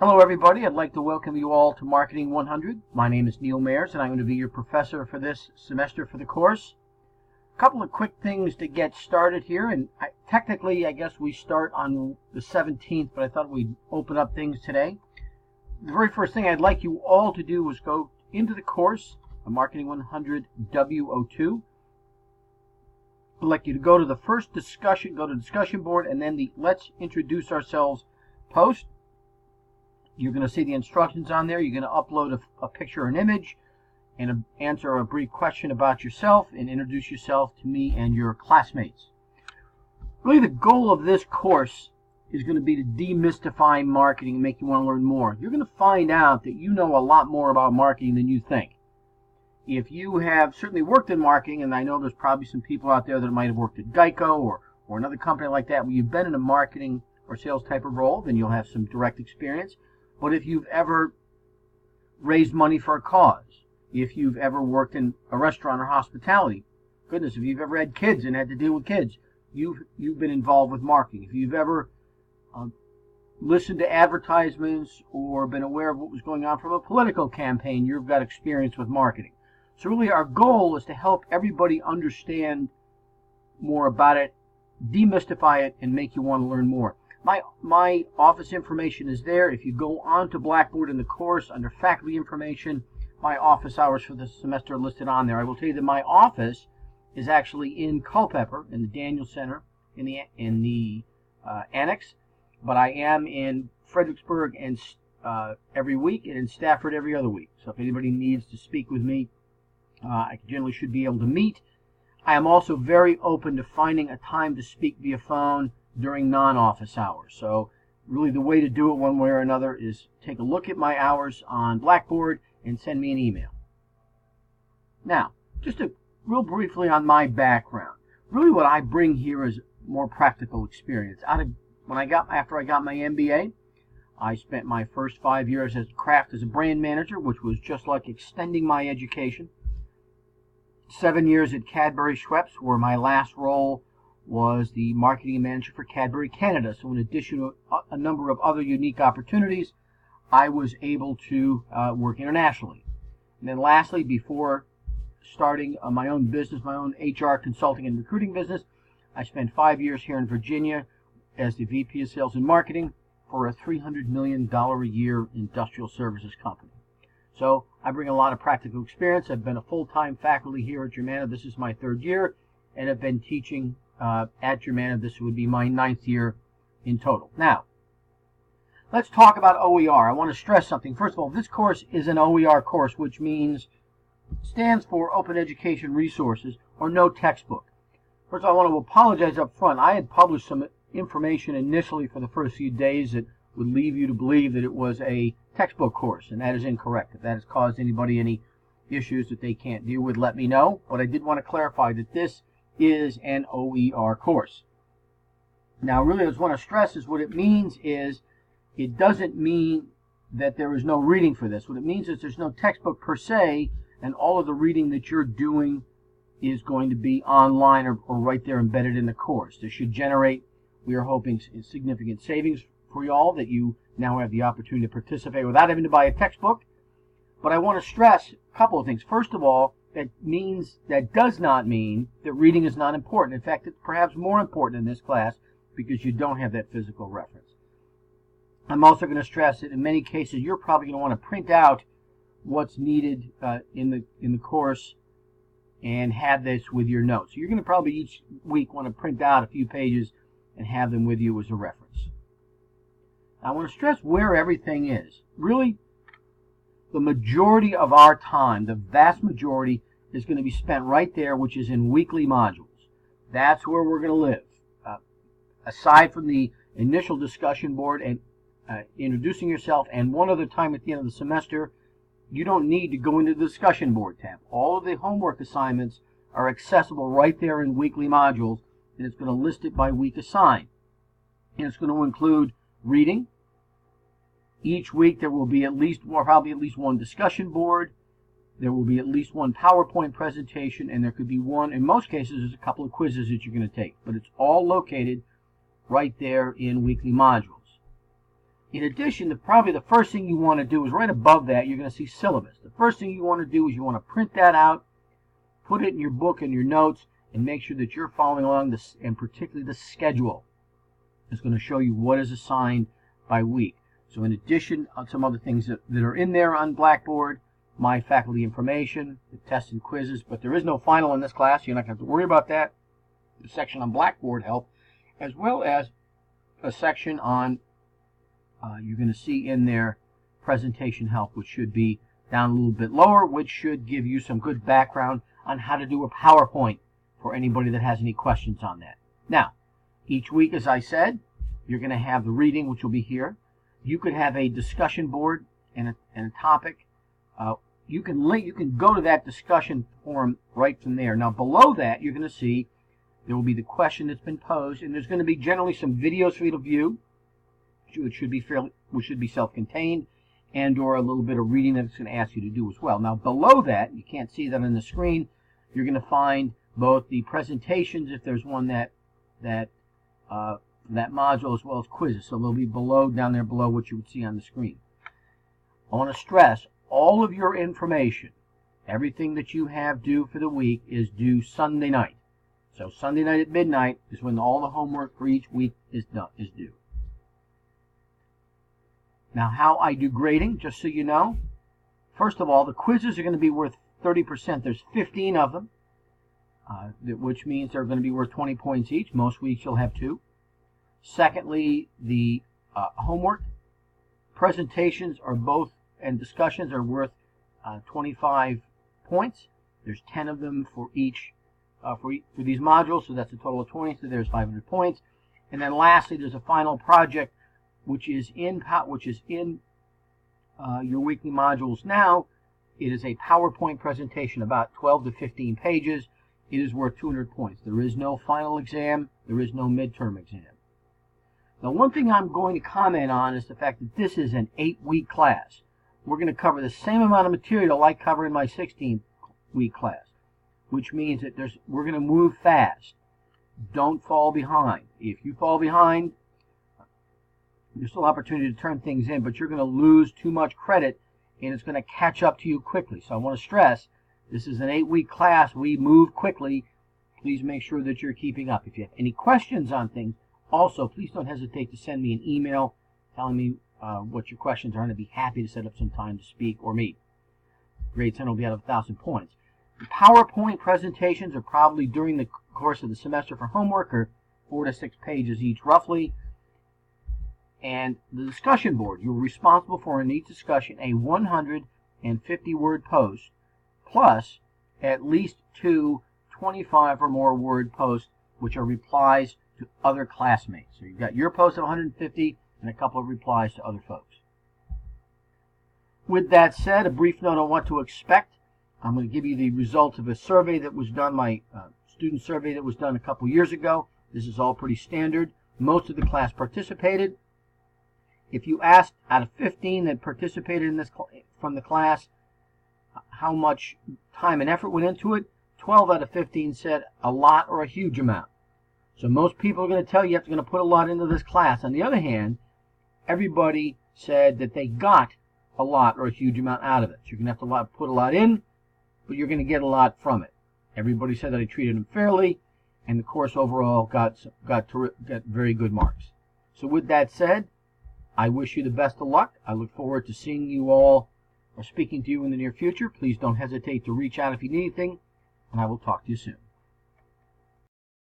Hello everybody, I'd like to welcome you all to Marketing 100. My name is Neil Mayers and I'm going to be your professor for this semester for the course. A couple of quick things to get started here, and technically I guess we start on the 17th, but I thought we'd open up things today. The very first thing I'd like you all to do is go into the course, Marketing 100 WO2. I'd like you to go to the first discussion, go to discussion board, and then the Let's Introduce Ourselves post. You're going to see the instructions on there. You're going to upload a picture or an image and answer a brief question about yourself and introduce yourself to me and your classmates. Really, the goal of this course is going to be to demystify marketing and make you want to learn more. You're going to find out that you know a lot more about marketing than you think. If you have certainly worked in marketing, and I know there's probably some people out there that might have worked at Geico or another company like that, where you've been in a marketing or sales type of role, then you'll have some direct experience. But if you've ever raised money for a cause, if you've ever worked in a restaurant or hospitality, goodness, if you've ever had kids and had to deal with kids, you've been involved with marketing. If you've ever listened to advertisements or been aware of what was going on from a political campaign, you've got experience with marketing. So really our goal is to help everybody understand more about it, demystify it, and make you want to learn more. My office information is there. If you go on to Blackboard in the course under faculty information, my office hours for the semester are listed on there. I will tell you that my office is actually in Culpeper in the Daniel Center in the annex, but I am in Fredericksburg and every week and in Stafford every other week. So if anybody needs to speak with me, I generally should be able to meet. I am also very open to finding a time to speak via phone during non-office hours. So really the way to do it one way or another is take a look at my hours on Blackboard and send me an email. Now, just real briefly on my background. Really what I bring here is more practical experience. After I got my MBA, I spent my first 5 years as a brand manager, which was just like extending my education. 7 years at Cadbury Schweppes, where my last role was the marketing manager for Cadbury Canada. So in addition to a number of other unique opportunities, I was able to work internationally. And then lastly, before starting my own business, my own HR consulting and recruiting business, I spent 5 years here in Virginia as the VP of Sales and Marketing for a $300 million a year industrial services company. So I bring a lot of practical experience. I've been a full-time faculty here at Germanna. This is my 3rd year, and I've been teaching at Germanna. This would be my 9th year in total. Now, let's talk about OER. I want to stress something. First of all, this course is an OER course, which stands for Open Education Resources, or no textbook. First of all, I want to apologize up front. I had published some information initially for the first few days that would leave you to believe that it was a textbook course, and that is incorrect. If that has caused anybody any issues that they can't deal with, let me know. But I did want to clarify that this is an OER course. Now, really, I just want to stress is what it means is it doesn't mean that there is no reading for this. What it means is there's no textbook per se, and all of the reading that you're doing is going to be online or right there embedded in the course. This should generate, we are hoping, significant savings for you all, that you now have the opportunity to participate without having to buy a textbook. But I want to stress a couple of things. First of all, that does not mean that reading is not important. In fact, it's perhaps more important in this class because you don't have that physical reference. I'm also going to stress that in many cases you're probably going to want to print out what's needed in the course and have this with your notes. So you're going to probably each week want to print out a few pages and have them with you as a reference. I want to stress where everything is. Really, the majority of our time, the vast majority, is going to be spent right there, which is in weekly modules. That's where we're going to live. Aside from the initial discussion board and introducing yourself, and one other time at the end of the semester, you don't need to go into the discussion board tab. All of the homework assignments are accessible right there in weekly modules, and it's going to list it by week assigned. And it's going to include reading. Each week there will be probably at least one discussion board. There will be at least one PowerPoint presentation, and there could be one, in most cases, there's a couple of quizzes that you're going to take. But it's all located right there in weekly modules. In addition, probably the first thing you want to do is right above that, you're going to see syllabus. The first thing you want to do is you want to print that out, put it in your book and your notes, and make sure that you're following along this, and particularly the schedule. It's going to show you what is assigned by week. So in addition, some other things that are in there on Blackboard, my faculty information, the tests and quizzes, but there is no final in this class. You're not going to have to worry about that. The section on Blackboard help, as well as a section on, you're going to see in there, presentation help, which should be down a little bit lower, which should give you some good background on how to do a PowerPoint for anybody that has any questions on that. Now, each week, as I said, you're going to have the reading, which will be here. You could have a discussion board and a topic. You can go to that discussion forum right from there. Now, below that, you're going to see there will be the question that's been posed, and there's going to be generally some videos for you to view, which should be self-contained, and/or a little bit of reading that it's going to ask you to do as well. Now, below that, you can't see that on the screen. You're going to find both the presentations, if there's one that module, as well as quizzes. So they'll be down there below what you would see on the screen. I want to stress all of your information, everything that you have due for the week, is due Sunday night. So Sunday night at midnight is when all the homework for each week is due. Now, how I do grading, just so you know. First of all, the quizzes are going to be worth 30%. There's 15 of them, which means they're going to be worth 20 points each. Most weeks you'll have 2. Secondly, the homework presentations are both, and discussions are worth 25 points. There's 10 of them for each for these modules, so that's a total of 20. So there's 500 points. And then lastly, there's a final project, which is in your weekly modules now. It is a PowerPoint presentation, about 12 to 15 pages. It is worth 200 points. There is no final exam. There is no midterm exam. Now, one thing I'm going to comment on is the fact that this is an 8-week class. We're going to cover the same amount of material I cover in my 16-week class, which means that we're going to move fast. Don't fall behind. If you fall behind, there's still opportunity to turn things in, but you're going to lose too much credit, and it's going to catch up to you quickly. So I want to stress, this is an 8-week class. We move quickly. Please make sure that you're keeping up. If you have any questions on things, also, please don't hesitate to send me an email telling me what your questions are, and I'd be happy to set up some time to speak or meet. Grade 10 will be out of 1,000 points. The PowerPoint presentations are probably during the course of the semester for homework, are 4 to 6 pages each roughly. And the discussion board, you're responsible for in each discussion a 150-word post, plus at least 2 25 or more word posts, which are replies to other classmates. So you've got your post of 150 and a couple of replies to other folks. With that said, a brief note on what to expect. I'm going to give you the results of a survey that was done, my student survey that was done a couple years ago. This is all pretty standard. Most of the class participated. If you asked out of 15 that participated in this from the class how much time and effort went into it, 12 out of 15 said a lot or a huge amount. So most people are going to tell you you're going to put a lot into this class. On the other hand, everybody said that they got a lot or a huge amount out of it. So you're going to have to put a lot in, but you're going to get a lot from it. Everybody said that I treated them fairly, and the course overall got very good marks. So with that said, I wish you the best of luck. I look forward to seeing you all or speaking to you in the near future. Please don't hesitate to reach out if you need anything, and I will talk to you soon.